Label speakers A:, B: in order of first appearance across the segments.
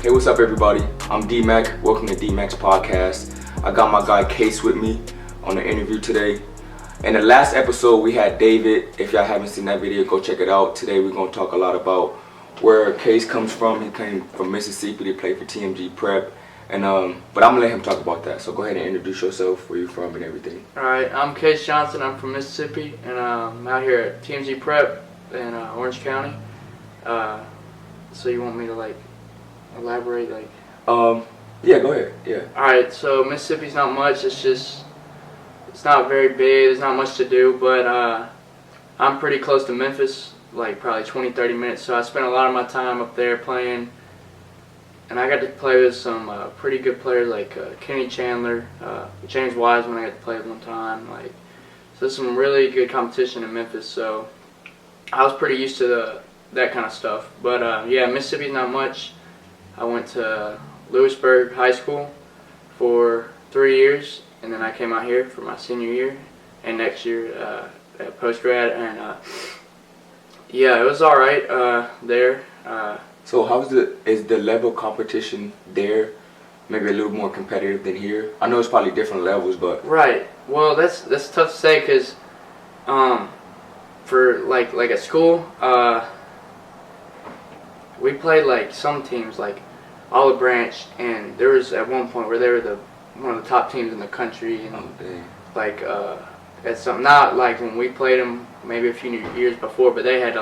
A: Hey, what's up, everybody? I'm Dmack. Welcome to Dmack's podcast. I got my guy Case with me on the interview today. In the last episode, we had David. If y'all haven't seen that video, go check it out. Today, we're going to talk a lot about where Case comes from. He came from Mississippi to play for TMG Prep. But I'm going to let him talk about that. So go ahead and introduce yourself, where you're from and everything.
B: All right, I'm Case Johnson. I'm from Mississippi, and I'm out here at TMG Prep in Orange County. So you want me to elaborate?
A: Yeah, go ahead. Yeah.
B: All right, so Mississippi's not much. It's not very big. There's not much to do, but I'm pretty close to Memphis, like probably 20-30 minutes. So I spent a lot of my time up there playing, and I got to play with some pretty good players like Kenny Chandler, James Wiseman. I got to play with one time. So some really good competition in Memphis. So I was pretty used to that kind of stuff. But yeah, Mississippi's not much. I went to Lewisburg High School for 3 years, and then I came out here for my senior year and next year at post-grad. And yeah, it was all right there.
A: So is the level of competition there maybe a little more competitive than here? I know it's probably different levels, but...
B: Right. Well, that's tough to say because for like at school, we played some teams like Olive Branch, and there was at one point where they were one of the top teams in the country, and that's something, not like when we played them maybe a few years before, but they had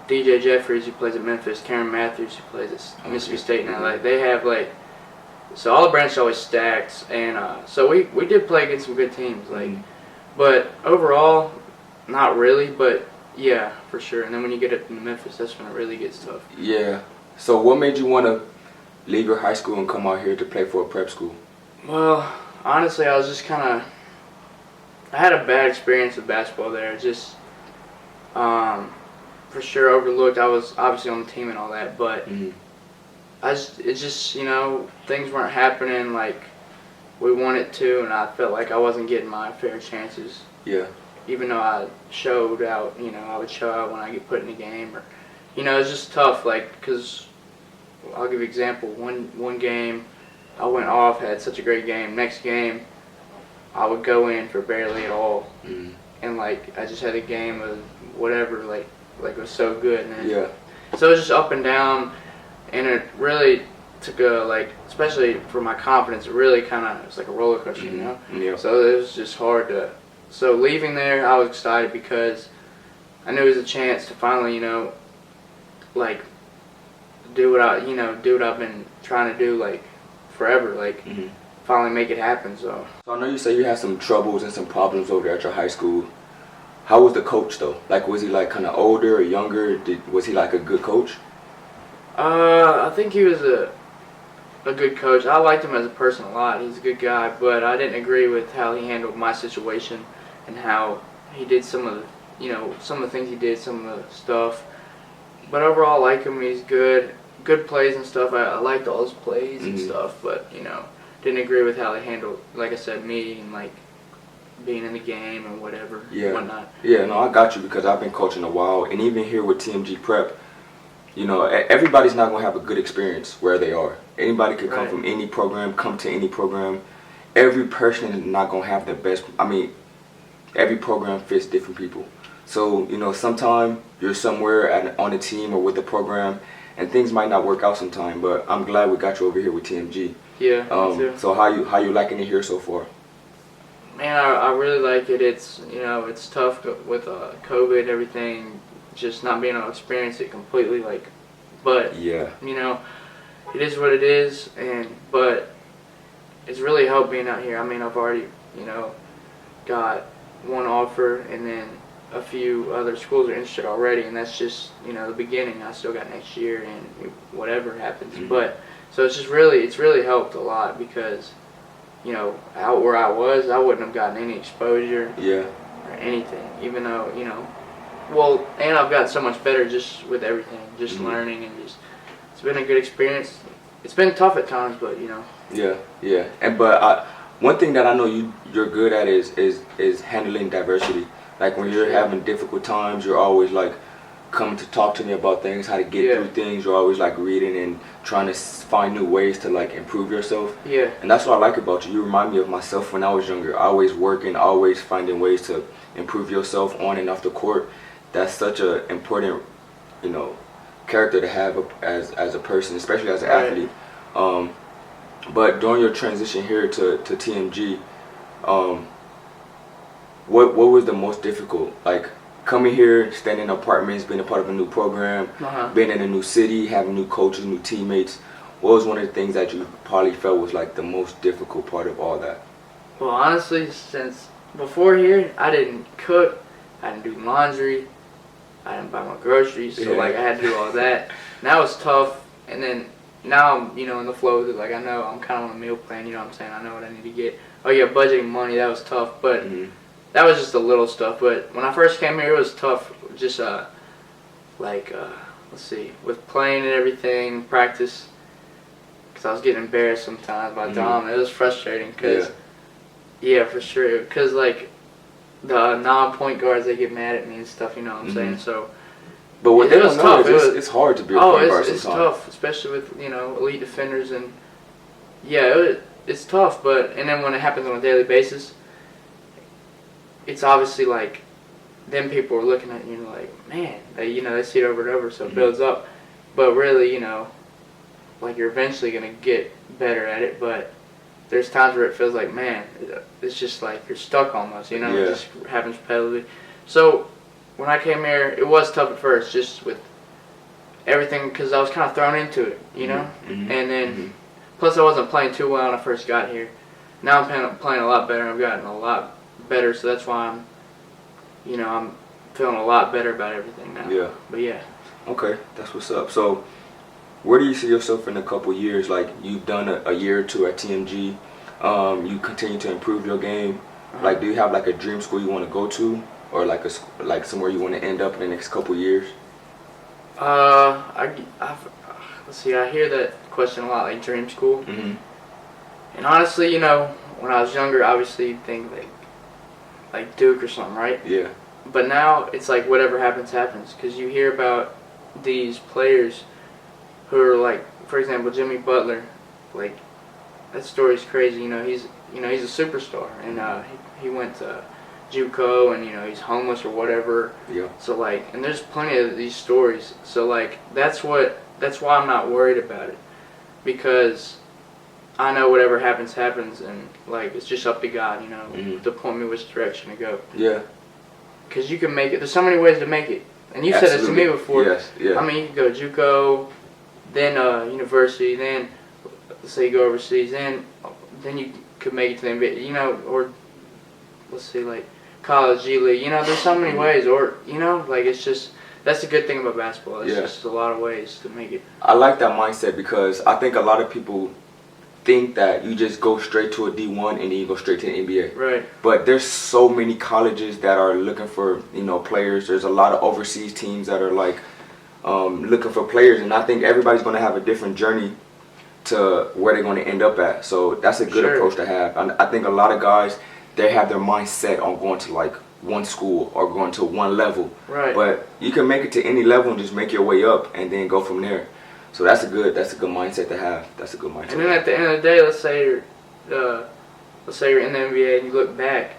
B: DJ Jeffries, who plays at Memphis, Karen Matthews, who plays at Mississippi State now. They have so Olive Branch always stacks, and so we did play against some good teams, but overall, not really, but yeah, for sure. And then when you get up into Memphis, that's when it really gets tough.
A: Yeah. So what made you want to leave your high school and come out here to play for a prep school?
B: Well, honestly, I was just I had a bad experience with basketball there. Just for sure overlooked. I was obviously on the team and all that, but it's just things weren't happening like we wanted to, and I felt like I wasn't getting my fair chances.
A: Yeah.
B: Even though I showed out, I would show out when I get put in a game, or it's just tough. Because I'll give you an example. One game, I went off, had such a great game. Next game, I would go in for barely at all, and I just had a game of whatever, it was so good. And
A: yeah.
B: So it was just up and down, and it really took especially for my confidence, it really it was like a roller coaster,
A: Yeah.
B: So it was just hard to. So leaving there, I was excited because I knew it was a chance to finally, do what I've been trying to do forever, finally make it happen. So
A: I know you say you had some troubles and some problems over there at your high school. How was the coach though? Was he kind of older or younger? Was he a good coach?
B: I think he was a good coach. I liked him as a person a lot. He's a good guy, but I didn't agree with how he handled my situation and how he did some of the things he did, some of the stuff. But overall, I like him. He's good plays and stuff. I liked all his plays and stuff, but didn't agree with how he handled, like I said, me and being in the game and whatever, whatnot.
A: Yeah, no, I got you because I've been coaching a while, and even here with TMG Prep, everybody's not going to have a good experience where they are. Anybody could come from any program, come to any program. Every person is not going to have the best. Every program fits different people. So, sometimes you're somewhere on a team or with a program, and things might not work out sometime, but I'm glad we got you over here with TMG.
B: Yeah, me too.
A: So how you liking it here so far?
B: Man, I really like it. It's it's tough with COVID and everything, just not being able to experience it completely. But
A: yeah,
B: it is what it is, but it's really helped being out here. I've already got one offer, and then a few other schools are interested already, and that's just the beginning. I still got next year and whatever happens, but so it's really helped a lot because out where I was, I wouldn't have gotten any exposure or anything, even though and I've got so much better just with everything, just learning, and it's been a good experience. It's been tough at times, but
A: yeah, but one thing that I know you're good at is handling diversity. When you're having difficult times, you're always coming to talk to me about things, how to get
B: Yeah.
A: through things. You're always like reading and trying to find new ways to like improve yourself.
B: Yeah.
A: And that's what I like about you. You remind me of myself when I was younger. Always working, always finding ways to improve yourself on and off the court. That's such an important, you know, character to have as a person, especially as an
B: Right.
A: athlete. But during your transition here to TMG, what was the most difficult? Like coming here, staying in apartments, being a part of a new program,
B: Uh-huh.
A: being in a new city, having new coaches, new teammates. What was one of the things that you probably felt was like the most difficult part of all that?
B: Well, honestly, since before here, I didn't cook, I didn't do laundry, I didn't buy my groceries, so
A: Yeah.
B: like I had to do all that. And that was tough. And then now I'm, in the flow with it. Like I know I'm kind of on a meal plan. You know what I'm saying? I know what I need to get. Oh yeah, budgeting money, that was tough. But that was just the little stuff. But when I first came here, it was tough. Just let's see, with playing and everything, practice. Because I was getting embarrassed sometimes by Dom. It was frustrating. Cause yeah, for sure. Because like the non-point guards, they get mad at me and stuff. You know what I'm saying? So.
A: But what
B: It
A: they
B: was
A: don't know
B: tough.
A: is it's hard to be a
B: Oh,
A: point guard
B: it's
A: sometimes.
B: tough, especially with elite defenders and yeah, it's tough. But and then when it happens on a daily basis, it's obviously like then people are looking at you like, man, they see it over and over, so it builds up. But really, like you're eventually gonna get better at it. But there's times where it feels like, man, it's just like you're stuck almost. It just happens repetitively. So. When I came here, it was tough at first, just with everything, because I was kind of thrown into it, And then, plus I wasn't playing too well when I first got here. Now I'm playing a lot better. I've gotten a lot better, so that's why I'm feeling a lot better about everything now.
A: Yeah.
B: But yeah.
A: Okay, that's what's up. So, where do you see yourself in a couple years? Like you've done a year or two at TMG. You continue to improve your game. Like, do you have like a dream school you want to go to? Or like somewhere you want to end up in the next couple years?
B: Let's see. I hear that question a lot, like dream school. And honestly, when I was younger, obviously you'd think like Duke or something, right?
A: Yeah.
B: But now it's like whatever happens, happens. Because you hear about these players who are like, for example, Jimmy Butler. Like that story's crazy. He's a superstar, and he went to JUCO, and he's homeless or whatever.
A: Yeah.
B: So like, and there's plenty of these stories. So like, that's why I'm not worried about it, because I know whatever happens, happens, and like it's just up to God, to point me which direction to go.
A: Yeah.
B: Because you can make it. There's so many ways to make it, and you said it to me before.
A: Yes. Yeah.
B: I mean, you could go JUCO, then university, then let's say you go overseas, then you could make it to the NBA, or let's say like college, G League, there's so many ways, or, like it's just, that's the good thing about basketball. It's just a lot of ways to make it.
A: I like that mindset because I think a lot of people think that you just go straight to a D1 and then you go straight to the NBA.
B: Right.
A: But there's so many colleges that are looking for, players. There's a lot of overseas teams that are like looking for players, and I think everybody's going to have a different journey to where they're going to end up at. So that's a good approach to have. I think a lot of guys, they have their mind set on going to like one school or going to one level.
B: Right.
A: But you can make it to any level and just make your way up and then go from there. So that's a good mindset to have. That's a good mindset.
B: And then at the end of the day, let's say you're in the NBA and you look back,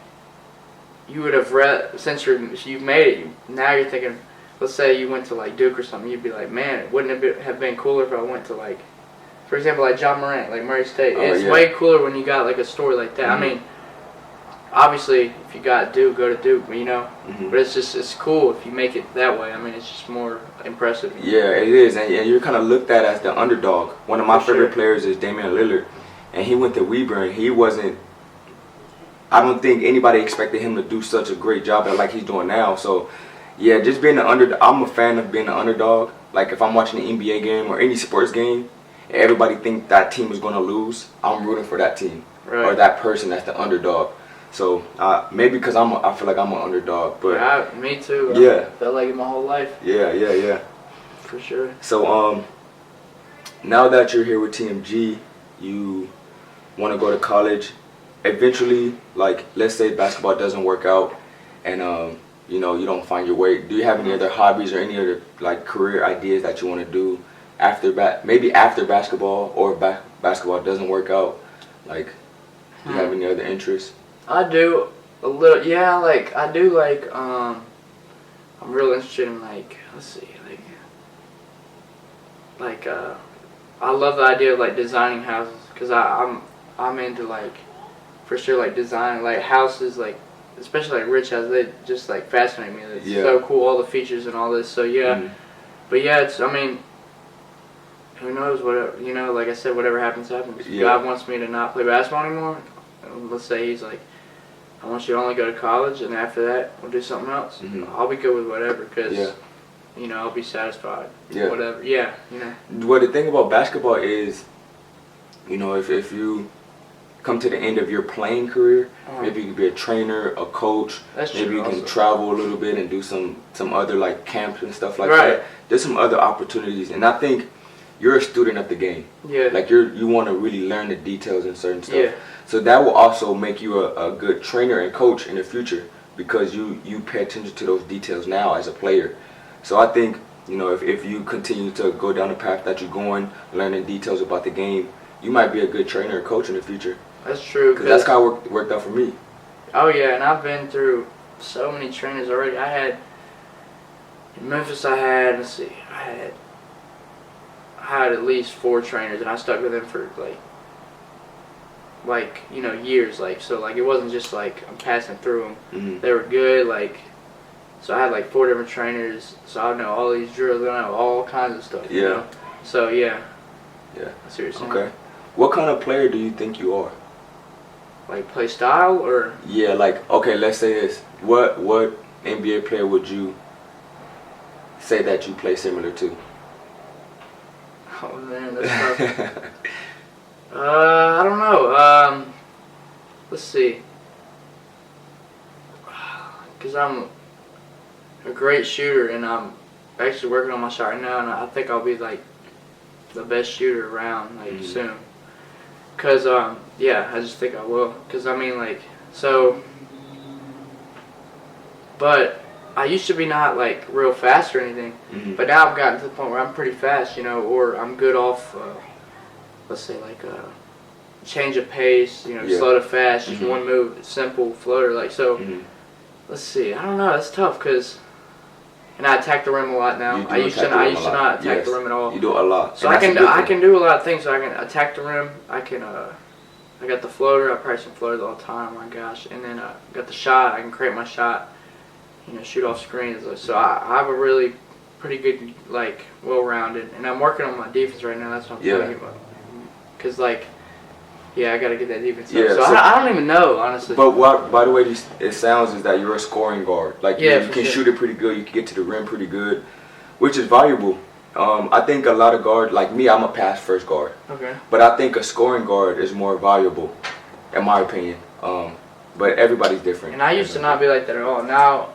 B: you would have since you've made it. Now you're thinking, let's say you went to like Duke or something, you'd be like, man, wouldn't it have been cooler if I went to like, for example, like John Morant, like Murray State. It's way cooler when you got like a story like that. I mean, obviously, if you got Duke, go to Duke, but it's cool if you make it that way. I mean, it's just more impressive.
A: Yeah, it is, and you're kind of looked at as the underdog. One of my favorite players is Damian Lillard, and he went to Weber, and he wasn't, I don't think anybody expected him to do such a great job at like he's doing now. So, yeah, just being the underdog, I'm a fan of being an underdog. Like, if I'm watching an NBA game or any sports game, and everybody think that team is going to lose, I'm rooting for that team or that person that's the underdog. So maybe because I feel like I'm an underdog, but
B: yeah, me too.
A: Yeah,
B: I felt like it my whole life.
A: Yeah.
B: For sure.
A: So now that you're here with TMG, you want to go to college. Eventually, like let's say basketball doesn't work out, and you know, you don't find your way, do you have any other hobbies or any other like career ideas that you want to do after maybe after basketball, or if basketball doesn't work out? Like, do you have any other interests?
B: I do a little, yeah. Like I do like I'm real interested in like, let's see, I love the idea of like designing houses, because I'm into like, for sure, like designing like houses, like especially like rich houses. They just like fascinate me. It's so cool, all the features and all this. So yeah, but yeah, it's, I mean, who knows, whatever, you know, like I said, whatever happens happens. If God wants me to not play basketball anymore, let's say He's like, I want you to only go to college, and after that we'll do something else. I'll be good with whatever, because you know, I'll be satisfied. Whatever. Yeah. You know.
A: Well, the thing about basketball is, you know, if you come to the end of your playing career, maybe you can be a trainer, a coach.
B: That's
A: maybe
B: true,
A: you can
B: also
A: travel a little bit and do some other like camps and stuff like that. There's some other opportunities, and I think you're a student of the game.
B: Yeah.
A: Like you want to really learn the details and certain stuff. Yeah. So that will also make you a good trainer and coach in the future, because you pay attention to those details now as a player. So I think, you know, if you continue to go down the path that you're going, learning details about the game, you might be a good trainer or coach in the future.
B: That's true.
A: Because that's how it worked out for me.
B: Oh yeah, and I've been through so many trainers already. I had, in Memphis, let's see, I had at least 4 trainers, and I stuck with them for like you know, years. Like, so like it wasn't just like I'm passing through them. They were good. Like, so I had like 4 different trainers. So I know all these drills. I know all kinds of stuff. You know? So yeah. Yeah. I see what you're saying.
A: Okay. What kind of player do you think you are?
B: Like play style, or?
A: Yeah. Like, okay, let's say this. What NBA player would you say that you play similar to?
B: Oh man, that's tough. I don't know. Let's see. Because I'm a great shooter, and I'm actually working on my shot right now, and I think I'll be like the best shooter around like soon. Cause yeah, I just think I will. Cause I mean, like, so. But I used to be not like real fast or anything, but now I've gotten to the point where I'm pretty fast, you know, or I'm good off, let's say like change of pace, you know, slow to fast, just one move, simple floater, like so. Let's see, I don't know, it's tough, cause, and I attack the rim a lot now. I used to not attack the rim at all.
A: You do a lot.
B: So I can do a lot of things. So I can attack the rim. I got the floater. I practice some floaters all the time. Oh my gosh. And then I got the shot. I can create my shot. You know, shoot off screens. So I have a really pretty good, like, well-rounded. And I'm working on my defense right now. That's what I'm trying to get about. Cause like, yeah, I got to get that defense up. So I don't even know, honestly.
A: But what, by the way, it sounds is that you're a scoring guard. Like, you can shoot it pretty good. You can get to the rim pretty good, which is valuable. I think a lot of guards, like me, I'm a pass-first guard. Okay. But I think a scoring guard is more valuable, in my opinion. But everybody's different.
B: And I used to not be like that at all. Now,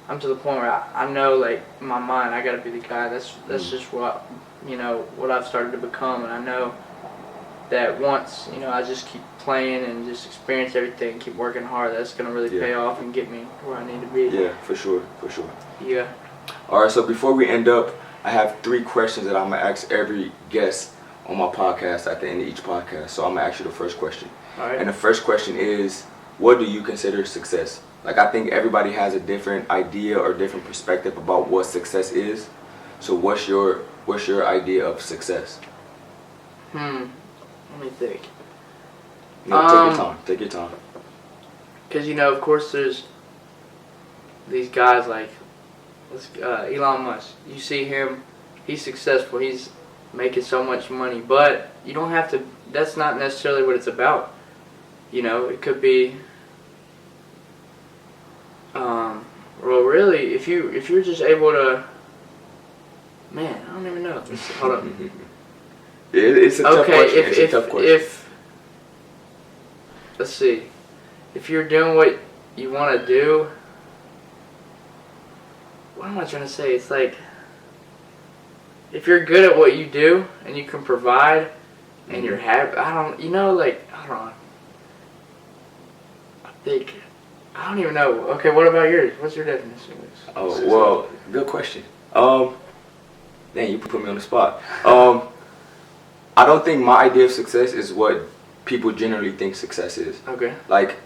B: I'm to the point where I know, like, in my mind, I got to be the guy. That's just what, you know, what I've started to become. And I know that once, you know, I just keep playing and just experience everything, keep working hard, that's going to really pay off and get me where I need to be.
A: Yeah, for sure.
B: Yeah.
A: All right, so before we end up, I have 3 questions that I'm going to ask every guest on my podcast at the end of each podcast. So I'm going to ask you the first question. All right. And the first question is, what do you consider success? Like, I think everybody has a different idea or different perspective about what success is. So what's your idea of success?
B: Let me think.
A: No, take your time.
B: Because, you know, of course there's these guys like Elon Musk. You see him, he's successful, he's making so much money, but you don't have to, that's not necessarily what it's about. You know, it could be, well, really, if you're just able to, man, I don't even know. Hold up.
A: It's a tough question. It's a tough question.
B: Let's see, if you're doing what you want to do, what am I trying to say? It's like, if you're good at what you do and you can provide and you're happy, I don't know. I I don't even know. Okay, what about yours? What's your definition of
A: Oh,
B: success?
A: well, good question. Dang, you put me on the spot. I don't think my idea of success is what people generally think success is.
B: Okay.
A: Like,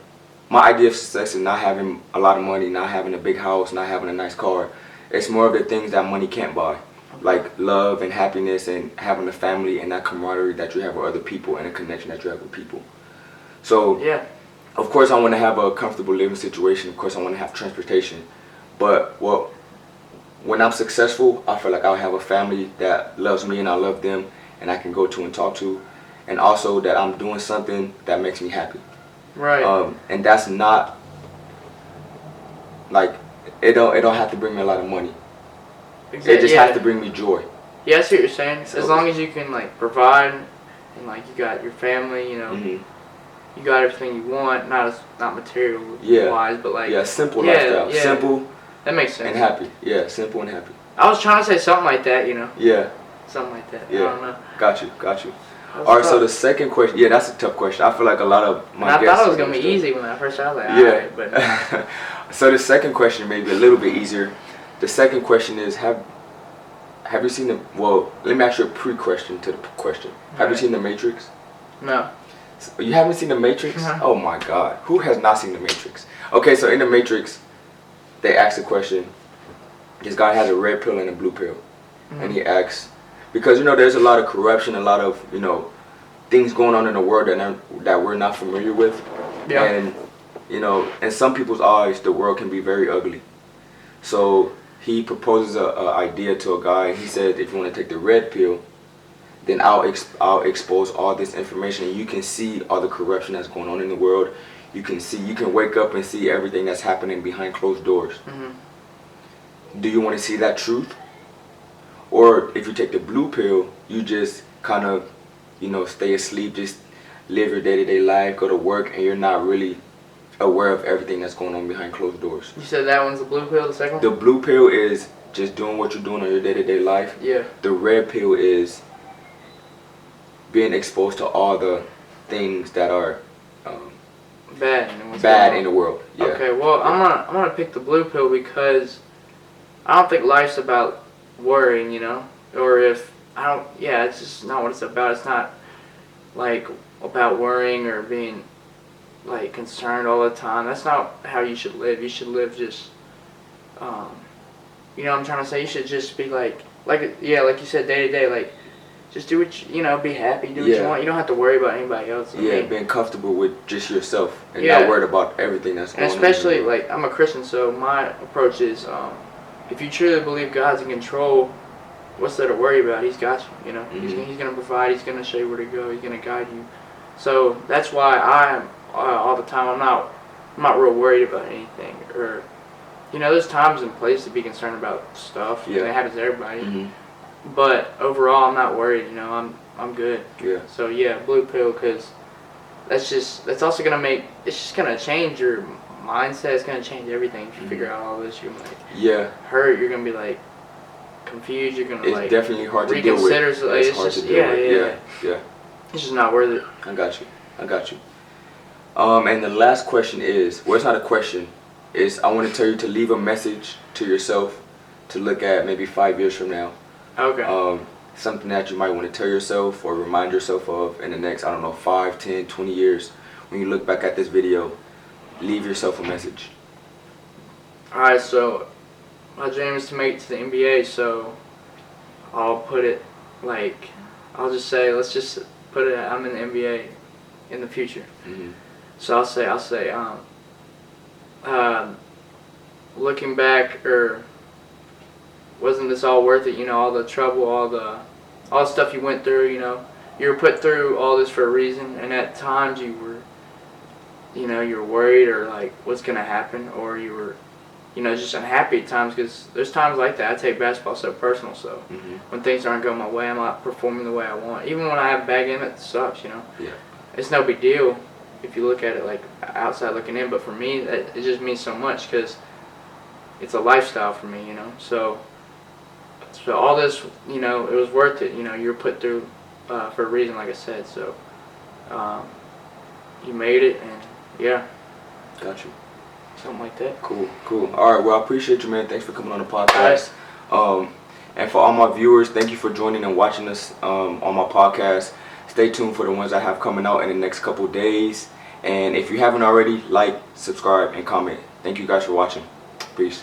A: my idea of success is not having a lot of money, not having a big house, not having a nice car. It's more of the things that money can't buy. Like love and happiness and having a family and that camaraderie that you have with other people and a connection that you have with people. So,
B: Yeah.
A: of course, I want to have a comfortable living situation. Of course, I want to have transportation. But, well, when I'm successful, I feel like I'll have a family that loves me and I love them and I can go to and talk to. And also that I'm doing something that makes me happy.
B: Right.
A: And that's not, like, it don't have to bring me a lot of money.
B: Exactly.
A: It just has to bring me joy.
B: Yeah, I see what you're saying.
A: So,
B: as long as you can like provide, and like you got your family, you know, you got everything you want, not material wise, but like
A: simple lifestyle.
B: Yeah,
A: simple
B: that makes sense.
A: and happy. Yeah, simple and happy.
B: I was trying to say something like that, you know.
A: Yeah.
B: Something like that.
A: Yeah.
B: I don't know.
A: Got you.
B: That's
A: All right,
B: tough.
A: so the second question, yeah, that's a tough question. I feel like a lot of my
B: And I
A: guests
B: thought it was gonna be
A: understood.
B: easy when I first started. Like,
A: Yeah.
B: alright, but
A: So the second question may be a little bit easier. The second question is have you seen the, well, let me ask you a pre-question to the question. Have you
B: Right.
A: seen The Matrix?
B: no.
A: You haven't seen The Matrix?
B: No.
A: Oh my God. Who has not seen The Matrix? Okay, so in The Matrix, they ask the question, this guy has a red pill and a blue pill. And he asks, because, you know, there's a lot of corruption, a lot of, you know, things going on in the world that we're not familiar with.
B: Yeah.
A: And, you know, in some people's eyes, the world can be very ugly. So he proposes a idea to a guy. He said, if you want to take the red pill, then I'll expose all this information and you can see all the corruption that's going on in the world. You can wake up and see everything that's happening behind closed doors. Do you want to see that truth? Or if you take the blue pill, you just kind of, you know, stay asleep, just live your day-to-day life, go to work, and you're not really aware of everything that's going on behind closed doors.
B: You said that one's the blue pill, the second one?
A: The blue pill is just doing what you're doing on your day-to-day life.
B: Yeah.
A: The red pill is being exposed to all the things that are
B: bad
A: in the world. Yeah.
B: Okay, well, I'm gonna pick the blue pill because I don't think life's about worrying, you know, or if I don't. Yeah, it's just not what it's about. It's not like about worrying or being like concerned all the time. That's not how you should live. You should live just, you know what I'm trying to say? You should just be like you said, day to day, like, just do what you know, be happy, do what you want. You don't have to worry about anybody else.
A: Being comfortable with just yourself and
B: Yeah.
A: not worried about everything that's going
B: And
A: on.
B: especially, like, I'm a Christian, so my approach is, if you truly believe God's in control, what's there to worry about? He's got you, you know. He's going to provide, he's going to show you where to go, he's going to guide you. So that's why I'm, all the time, I'm not real worried about anything. Or, you know, there's times and places to be concerned about stuff.
A: Yeah.
B: And it happens to everybody. But overall, I'm not worried, you know, I'm good.
A: Yeah.
B: So yeah, blue pill, because that's also going to it's just going to change your mindset. It's going to change everything. If you figure out all this, you're going to like hurt, you're going to be like confused, you're going to like
A: definitely hard to deal with.
B: reconsider. Like, it's
A: hard
B: just,
A: to deal with. Yeah.
B: It's just not worth it.
A: I got you. And the last question is, well, it's not a question, is I want to tell you to leave a message to yourself to look at maybe 5 years from now.
B: Okay.
A: Something that you might want to tell yourself or remind yourself of in the next, 5, 10, 20 years. When you look back at this video, leave yourself a message.
B: Alright, so my dream is to make it to the NBA, so I'll put it like, I'll just say, let's just put it, I'm in the NBA in the future. So I'll say, looking back, or wasn't this all worth it? You know, all the trouble, all the stuff you went through. You know, you were put through all this for a reason, and at times you were worried or like what's gonna happen, or you were, you know, just unhappy at times, because there's times like that. I take basketball so personal, so when things aren't going my way, I'm not performing the way I want. Even when I have a bad game, it sucks. You know, it's no big deal if you look at it like outside looking in, but for me, it just means so much because it's a lifestyle for me. You know, so all this, you know, it was worth it. You know, you were put through for a reason, like I said. So you made it, and yeah.
A: Got you.
B: something like that.
A: Cool. All right, well, I appreciate you, man. Thanks for coming on the podcast. And for all my viewers, thank you for joining and watching us on my podcast. Stay tuned for the ones I have coming out in the next couple days. And if you haven't already, like, subscribe, and comment. Thank you guys for watching. Peace.